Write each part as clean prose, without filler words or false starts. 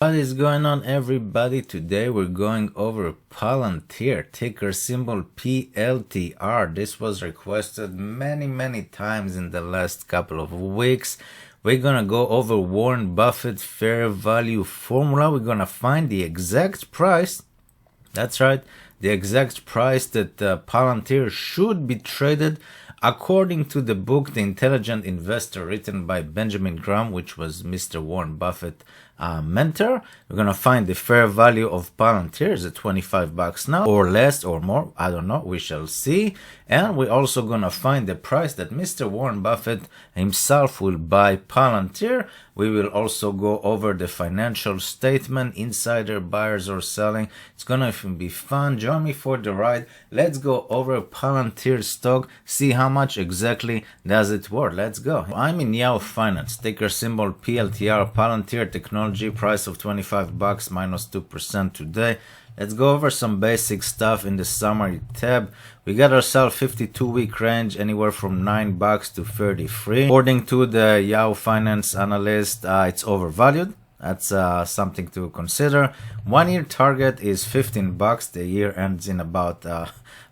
What is going on, everybody? Today we're going over Palantir, ticker symbol PLTR. This was requested many times in the last couple of weeks. We're gonna go over Warren Buffett fair value formula. We're gonna find the exact price. That's right, the exact price that Palantir should be traded according to the book The Intelligent Investor, written by Benjamin Graham, which was Mr. Warren Buffett mentor. We're gonna find the fair value of Palantir. Is it $25 now or less or more? I don't know, we shall see. And we're also gonna find the price that Mr. Warren Buffett himself will buy Palantir. We will also go over the financial statement, insider buyers or selling. It's gonna be fun. Join me for the ride. Let's go over Palantir Stock, see how much exactly does it worth. Let's go. I'm in Yahoo Finance, ticker symbol PLTR, Palantir Technology, price of $25 minus 2% today. Let's go over some basic stuff in the summary tab. We got ourselves 52-week range, anywhere from $9 to 33. According to the Yahoo Finance analyst, it's overvalued. That's something to consider. 1 year target is $15. The year ends in about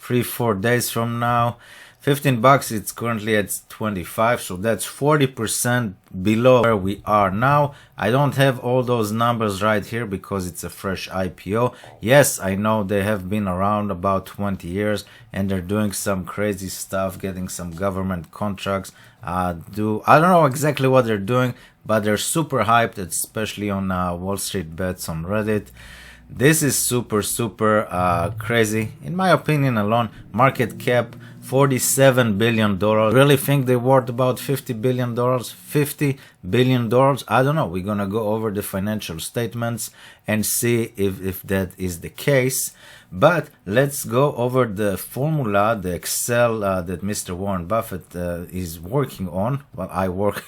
3-4 days from now. $15, it's currently at 25, so that's 40% below where we are now. I don't have all those numbers right here because it's a fresh IPO. Yes, I know they have been around about 20 years and they're doing some crazy stuff, getting some government contracts. I don't know exactly what they're doing, but they're super hyped, especially on Wall Street Bets on Reddit. This is super crazy, in my opinion alone. Market cap $47 billion. Really think they're worth about $50 billion? $50 billion? I don't know. We're gonna go over the financial statements and see if that is the case. But let's go over the formula, the Excel that Mr. Warren Buffett is working on. Well, I work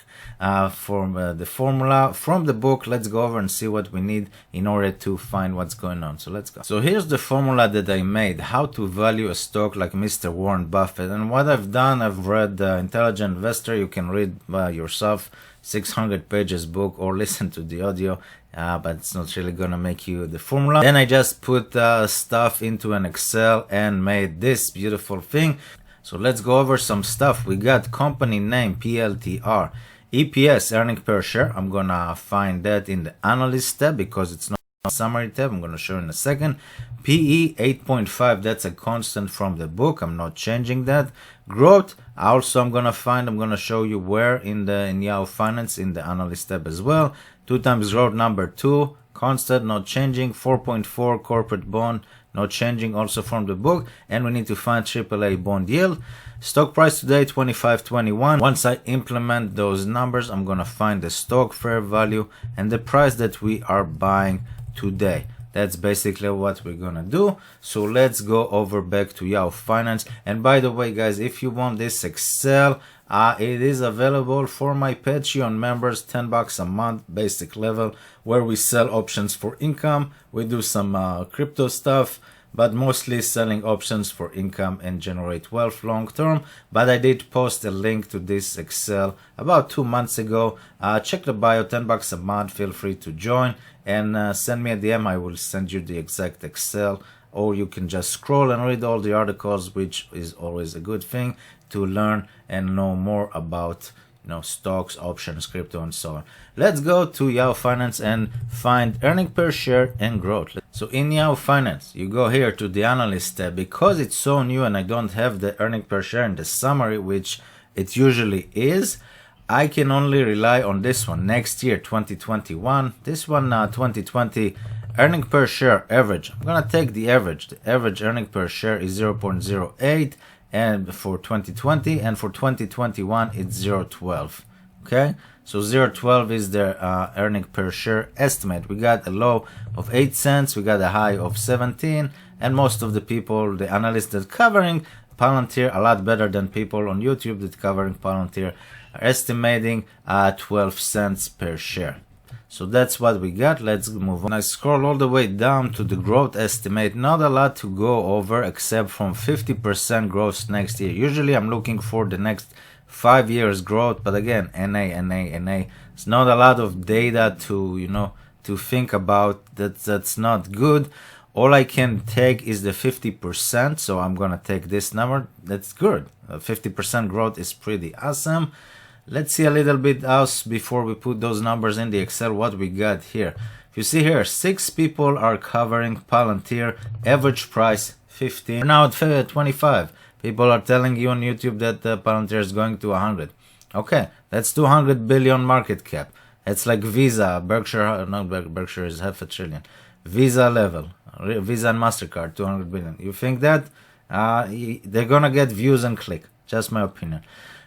from the formula from the book. Let's go over and see what we need in order to find what's going on. So let's go. So here's the formula that I made, how to value a stock like Mr. Warren Buffett. And what I've done, I've read the Intelligent Investor. You can read by yourself, 600 pages book, or listen to the audio. But it's not really gonna make you the formula. Then I just put stuff into an Excel and made this beautiful thing. So let's go over some stuff. We got company name PLTR, EPS, earning per share. I'm gonna find that in the analyst tab because it's not a summary tab. I'm gonna show in a second. PE 8.5, that's a constant from the book. I'm not changing that. Growth, also I'm gonna show you where in Yahoo Finance in the analyst tab as well. 2 times growth, number 2, constant, not changing. 4.4 corporate bond, not changing, also from the book. And we need to find AAA bond yield. Stock price today $25.21. Once I implement those numbers, I'm gonna find the stock fair value and the price that we are buying today. That's basically what we're gonna do. So let's go over back to Yahoo Finance. And by the way, guys, if you want this Excel, it is available for my Patreon members, $10 a month, basic level, where we sell options for income. We do some crypto stuff, but mostly selling options for income and generate wealth long term. But I did post a link to this Excel about 2 months ago. Check the bio, $10 a month. Feel free to join and send me a DM. I will send you the exact Excel, or you can just scroll and read all the articles, which is always a good thing to learn and know more about, stocks, options, crypto, and so on. Let's go to Yahoo Finance and find earning per share and growth. So in Yahoo Finance, you go here to the analyst tab. Because it's so new and I don't have the earning per share in the summary, which it usually is, I can only rely on this one. Next year, 2021. This one, 2020. Earning per share average. I'm gonna take the average. The average earning per share is 0.08. And for 2020, and for 2021 it's 0.12. Okay, so 0.12 is the earning per share estimate. We got a low of 8 cents, we got a high of 17, and most of the people, the analysts that covering Palantir, a lot better than people on YouTube that covering Palantir, are estimating 12 cents per share. So that's what we got. Let's move on. I scroll all the way down to the growth estimate. Not a lot to go over except from 50% growth next year. Usually I'm looking for the next 5 years growth, but again, NA. It's not a lot of data to, to think about that. That's not good. All I can take is the 50%, so I'm gonna take this number. That's good. 50% growth is pretty awesome. Let's see a little bit else before we put those numbers in the Excel, what we got here. If you see here, 6 people are covering Palantir, average price 15, now at 25. People are telling you on YouTube that Palantir is going to 100. Okay, that's 200 billion market cap. It's like Visa, Berkshire, no, Berkshire is half a trillion. Visa level, Visa and MasterCard, 200 billion. You think that? They're gonna get views and click, just my opinion.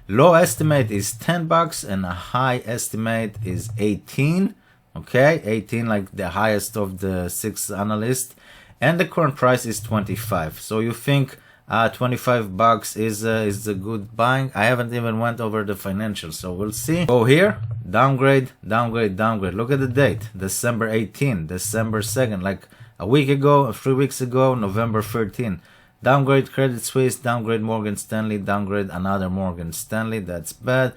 Low estimate is $10 and a high estimate is 18. Okay, 18 like the highest of the 6 analysts. And the current price is 25. So you think $25 is a good buying? I haven't even went over the financials, so we'll see. Go here, downgrade, downgrade, downgrade. Look at the date, December 18, December 2nd, like a week ago, 3 weeks ago, November 13. Downgrade Credit Suisse, downgrade Morgan Stanley, downgrade another Morgan Stanley. That's bad.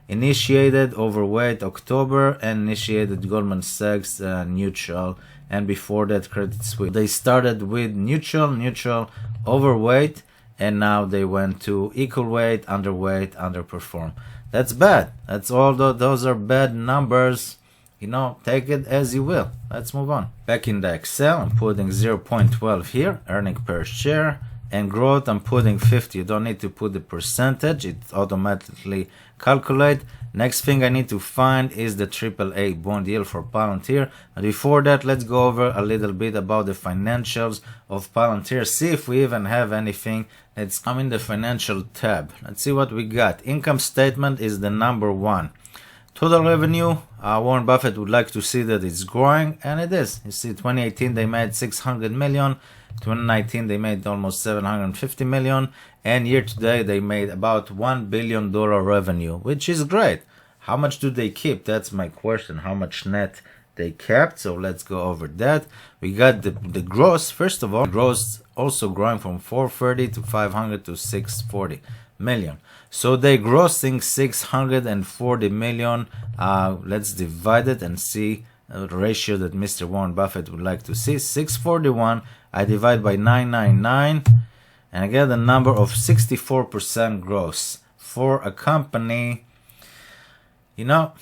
Initiated overweight October and initiated Goldman Sachs neutral, and before that Credit Suisse. They started with neutral, overweight, and now they went to equal weight, underweight, underperform. That's bad. That's all. Those are bad numbers. You know, take it as you will. Let's move on. Back in the Excel, I'm putting 0.12 here, earning per share, and growth, I'm putting 50. You don't need to put the percentage, it automatically calculate. Next thing I need to find is the AAA bond yield for Palantir. And before that, let's go over a little bit about the financials of Palantir. See if we even have anything. Let's come in the financial tab. Let's see what we got. Income statement is the number 1. Total revenue, Warren Buffett would like to see that it's growing, and it is. You see, 2018 they made 600 million, 2019 they made almost 750 million, and year to date they made about $1 billion revenue, which is great. How much do they keep? That's my question. How much net they kept? So let's go over that. We got the gross. First of all, gross also growing from 430 to 500 to 640 million. So they grossing 640 million. Let's divide it and see the ratio that Mr. Warren Buffett would like to see. 641, I divide by 999, and I get a number of 64% gross for a company. You know,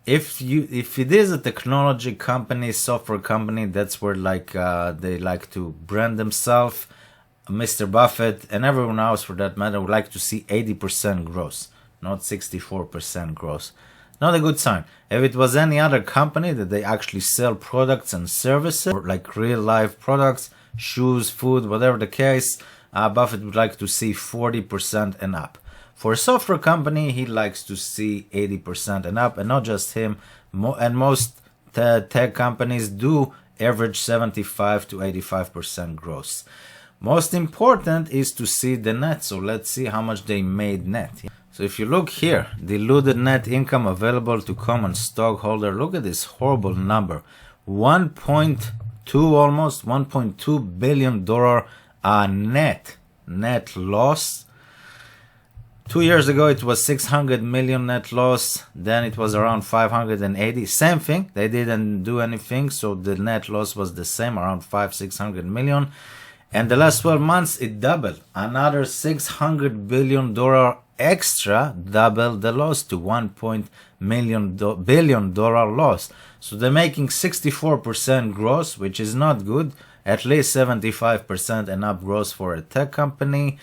if it is a technology company, software company, that's where like they like to brand themselves. Mr. Buffett and everyone else for that matter would like to see 80% gross, not 64% gross. Not a good sign. If it was any other company that they actually sell products and services, like real life products, shoes, food, whatever the case, Buffett would like to see 40% and up. For a software company, he likes to see 80% and up, and not just him. And most tech companies do average 75 to 85% gross. Most important is to see the net. So let's see how much they made net. So if you look here, diluted net income available to common stockholder, look at this horrible number. 1.2, almost $1.2 billion net loss. 2 years ago it was 600 million net loss, then it was around 580. Same thing, they didn't do anything, so the net loss was the same, around 500-600 million. And the last 12 months it doubled, another $600 billion extra, doubled the loss to $1 billion loss. So they're making 64% gross, which is not good, at least 75% and up gross for a tech company.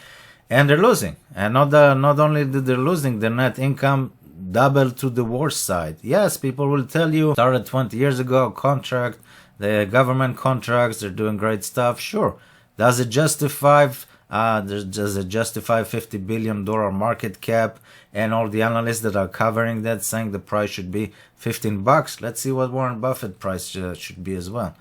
And they're losing. And not only did they're losing, their net income doubled to the worst side. Yes, people will tell you, started 20 years ago, contract, the government contracts, they're doing great stuff. Sure. Does it justify $50 billion market cap and all the analysts that are covering that saying the price should be $15? Let's see what Warren Buffett price should be as well.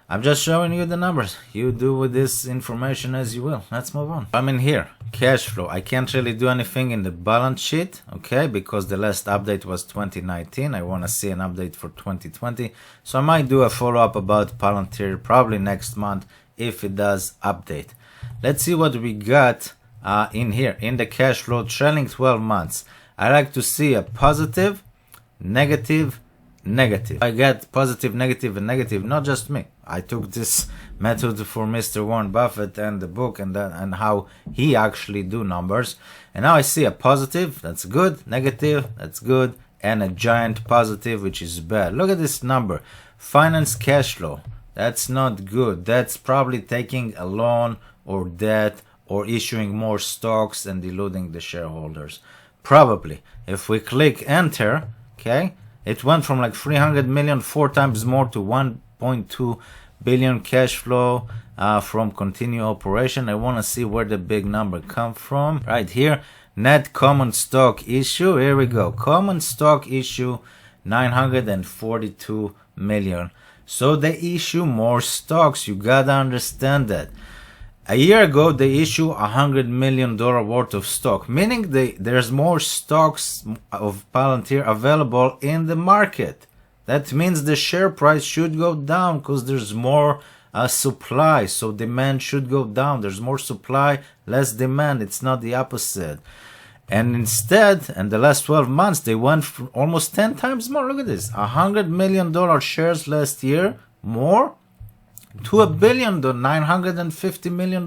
I'm just showing you the numbers. You do with this information as you will. Let's move on. I'm in here. Cash flow. I can't really do anything in the balance sheet, okay, because the last update was 2019. I want to see an update for 2020. So I might do a follow-up about Palantir probably next month if it does update. Let's see what we got in here. In the cash flow, trailing 12 months. I like to see a positive, negative, negative. I get positive, negative, and negative, not just me. I took this method for Mr. Warren Buffett and the book and how he actually do numbers. And now I see a positive, that's good, negative, that's good, and a giant positive, which is bad. Look at this number. Finance cash flow. That's not good. That's probably taking a loan or debt or issuing more stocks and diluting the shareholders. Probably. If we click enter, okay, it went from like 300 million, 4 times more, to 1.2 billion cash flow from continued operation. I want to see where the big number come from. Right here, net common stock issue. Here we go. Common stock issue, 942 million. So they issue more stocks. You gotta understand that. A year ago, they issue $100 million worth of stock, meaning there's more stocks of Palantir available in the market. That means the share price should go down because there's more supply, so demand should go down. There's more supply, less demand. It's not the opposite. And instead, in the last 12 months, they went for almost 10 times more. Look at this. $100 million shares last year, more, to $1 billion, $950 million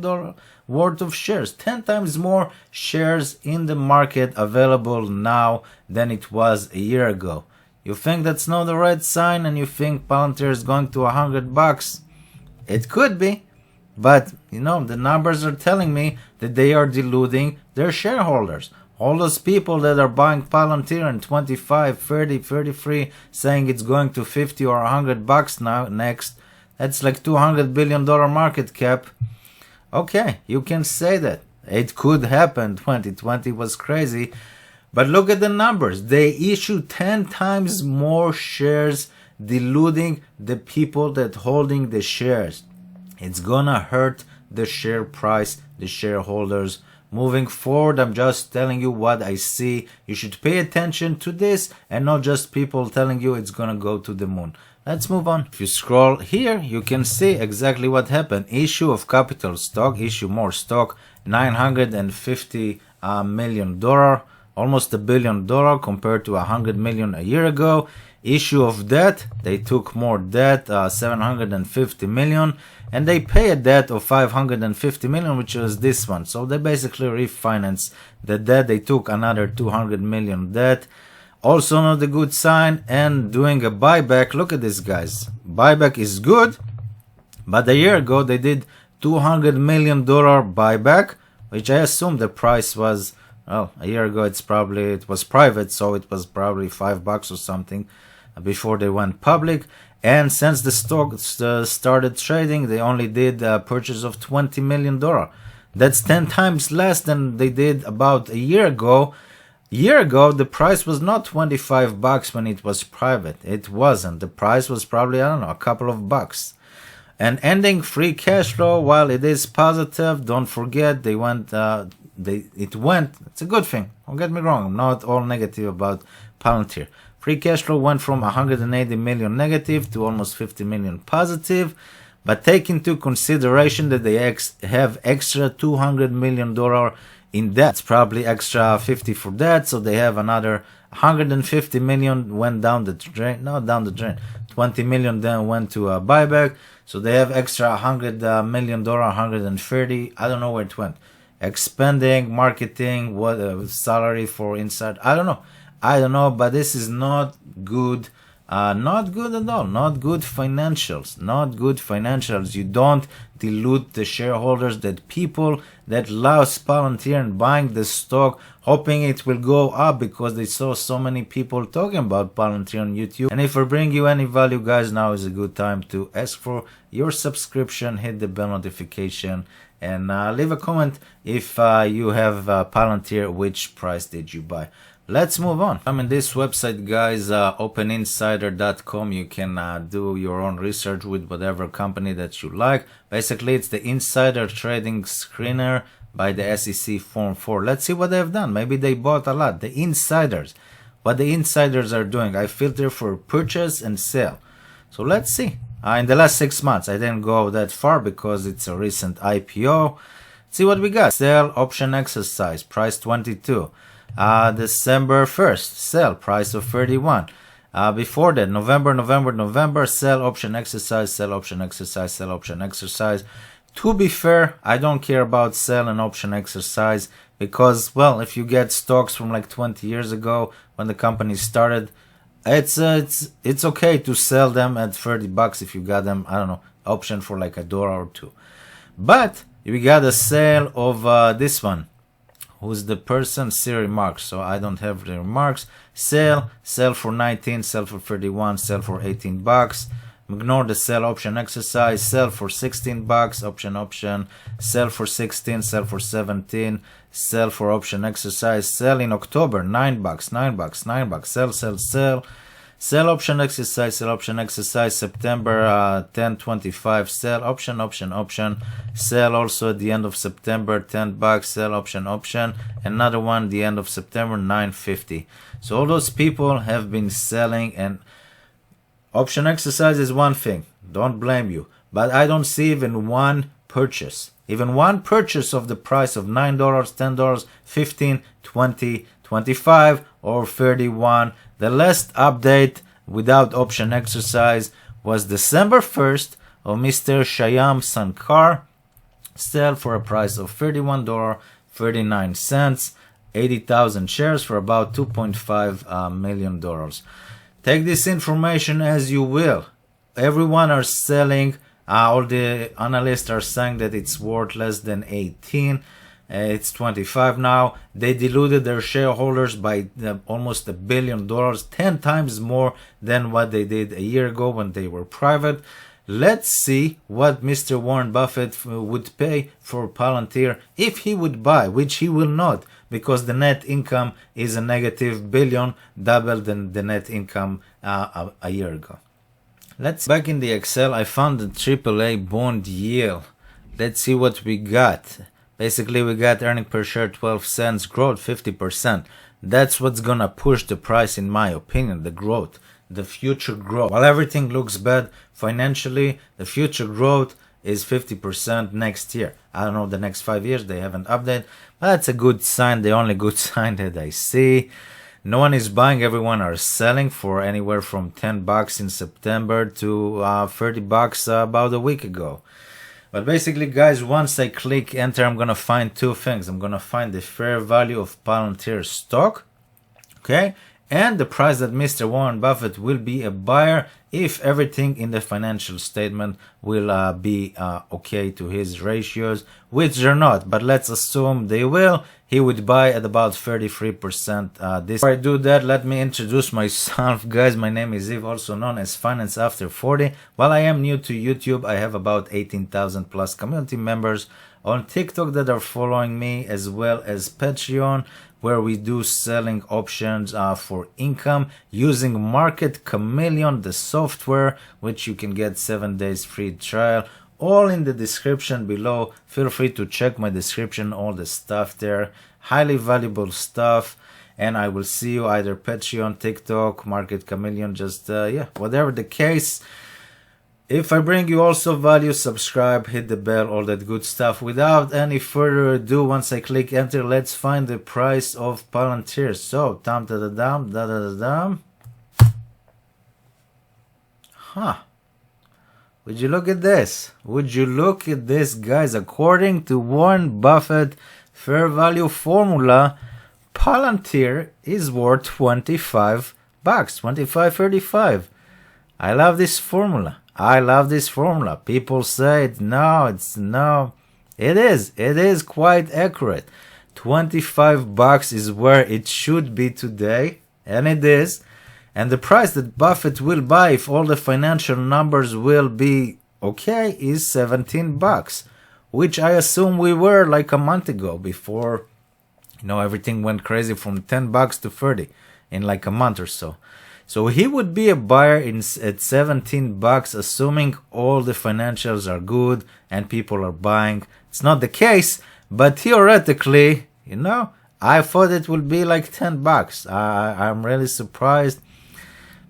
worth of shares. 10 times more shares in the market available now than it was a year ago. You think that's not the right sign, and you think Palantir is going to $100? It could be, but you know, the numbers are telling me that they are diluting their shareholders. All those people that are buying Palantir in 25, 30, 33, saying it's going to 50 or $100 now next, that's like $200 billion market cap. Okay, you can say that. It could happen. 2020 was crazy. But look at the numbers. They issue 10 times more shares, diluting the people that holding the shares. It's gonna hurt the share price, the shareholders. Moving forward, I'm just telling you what I see. You should pay attention to this and not just people telling you it's gonna go to the moon. Let's move on. If you scroll here, you can see exactly what happened. Issue of capital stock, issue more stock, $950 million, almost $1 billion compared to $100 million a year ago. Issue of debt, they took more debt, $750 million, and they pay a debt of $550 million, which is this one. So they basically refinance the debt. They took another $200 million debt. Also not a good sign. And doing a buyback. Look at this, guys. Buyback is good, but a year ago they did $200 million buyback, which I assume the price was, well, a year ago it was private, so it was probably $5 or something before they went public. And since the stock started trading, they only did a purchase of $20 million. That's 10 times less than they did about a year ago. A year ago, the price was not $25 when it was private. It wasn't. The price was probably, I don't know, a couple of bucks. And ending free cash flow, while it is positive, don't forget it went. It's a good thing. Don't get me wrong. I'm not all negative about Palantir. Free cash flow went from 180 million negative to almost 50 million positive. But take into consideration that they have extra $200 million in debt. It's probably extra 50 for that, so they have another 150 million went down the drain. Not down the drain. 20 million then went to a buyback, so they have extra $100 million, 130. I don't know where it went. Expanding, marketing, what salary for inside. I don't know, but this is not good. Not good at all. Not good financials. Not good financials. You don't dilute the shareholders, that people that love Palantir and buying the stock, hoping it will go up because they saw so many people talking about Palantir on YouTube. And if I bring you any value, guys, now is a good time to ask for your subscription, hit the bell notification, and leave a comment if you have Palantir, which price did you buy. Let's move on. I'm in this website, guys, openinsider.com. You can do your own research with whatever company that you like. Basically, it's the insider trading screener by the SEC Form 4. Let's see what they've done. Maybe they bought a lot. The insiders. What the insiders are doing. I filter for purchase and sell. So let's see. In the last 6 months, I didn't go that far because it's a recent IPO. Let's see what we got. Sell, option exercise, price 22. December 1st, sell, price of 31. Before that, November, sell option exercise, sell option exercise, sell option exercise. To be fair, I don't care about sell and option exercise because, well, if you get stocks from like 20 years ago when the company started, it's okay to sell them at $30 if you got them, I don't know, option for like $1 or $2. But we got a sale of this one. Who's the person? Siri Marks. So I don't have the remarks. Sell for 19, sell for 31, sell for $18. Ignore the sell option exercise. Sell for $16. Option. Sell for 16, sell for 17. Sell for option exercise. Sell in October, $9. Sell. Sell option exercise, September 10.25, sell option, sell also at the end of September, $10, sell option, another one the end of September, $9.50. So all those people have been selling, and option exercise is one thing, don't blame you, but I don't see even one purchase of the price of $9, $10, $15, $20, $25 or $31. The last update without option exercise was December 1st of Mr. Shyam Sankar, sell for a price of $31.39, 80,000 shares for about $2.5 million. Take this information as you will. Everyone are selling. All the analysts are saying that it's worth less than 18. It's 25 now. They diluted their shareholders by almost $1 billion, 10 times more than what they did a year ago when they were private. Let's see what Mr. Warren Buffett would pay for Palantir if he would buy, which he will not, because the net income is a negative billion, double than the net income a year ago. Back in the Excel, I found the AAA bond yield. Let's see what we got. Basically, we got earning per share 12 cents, growth 50%. That's what's gonna push the price, in my opinion, the growth, the future growth. While everything looks bad financially, the future growth is 50% next year. I don't know, the next 5 years, they haven't updated, but that's a good sign, the only good sign that I see. No one is buying, everyone are selling for anywhere from $10 in September to $30 about a week ago. But basically, guys, once I click enter, I'm going to find two things. I'm going to find the fair value of Palantir Stock, okay, and the price that Mr. Warren Buffett will be a buyer if everything in the financial statement will be okay to his ratios, which they're not, but let's assume they will. He would buy at about 33% this. Before I do that, let me introduce myself, guys. My name is Eve, also known as Finance After 40. While I am new to YouTube, I have about 18,000 plus community members on TikTok that are following me, as well as Patreon, where we do selling options for income using Market Chameleon, the software, which you can get 7 days free trial. All in the description below. Feel free to check my description, all the stuff there. Highly valuable stuff. And I will see you either Patreon, TikTok, Market Chameleon, just yeah, whatever the case. If I bring you also value, subscribe, hit the bell, all that good stuff. Without any further ado, once I click enter, let's find the price of Palantir. So, huh. Would you look at this? Would you look at this, guys? According to Warren Buffett fair value formula, Palantir is worth $25, 25.35. I love this formula. People say no, it's no. It is quite accurate. $25 is where it should be today, and it is. And the price that Buffett will buy, if all the financial numbers will be okay, is $17, which I assume we were like a month ago, before, you know, everything went crazy from $10 to 30 in like a month or so. So he would be a buyer at $17, assuming all the financials are good and people are buying. It's not the case, but theoretically, you know, I thought it would be like $10. I'm really surprised.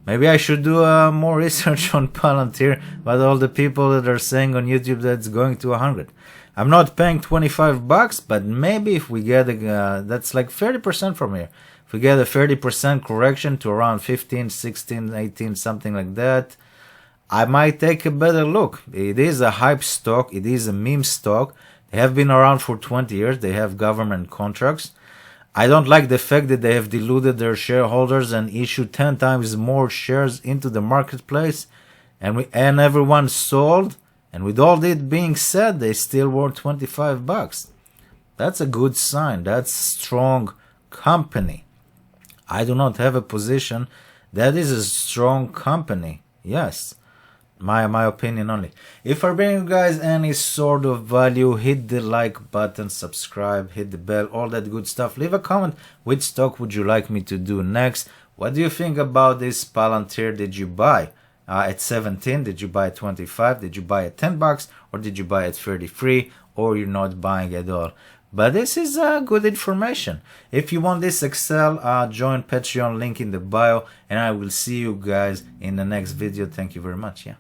Maybe I should do more research on Palantir, but all the people that are saying on YouTube that it's going to 100. I'm not paying $25, but maybe if we get that's like 30% from here. if we get a 30% correction to around 15, 16, 18, something like that, I might take a better look. It is a hype stock. It is a meme stock. They have been around for 20 years. They have government contracts. I don't like the fact that they have diluted their shareholders and issued 10 times more shares into the marketplace, and everyone sold. And with all that being said, they still worth $25. That's a good sign. That's strong company. I do not have a position. That is a strong company. Yes. My opinion only. If I bring you guys any sort of value, hit the like button, subscribe, hit the bell, all that good stuff. Leave a comment. Which stock would you like me to do next? What do you think about this Palantir? Did you buy at 17? Did you buy at 25? Did you buy at $10? Or did you buy at 33? Or you're not buying at all? But this is good information. If you want this Excel, join Patreon, link in the bio. And I will see you guys in the next video. Thank you very much. Yeah.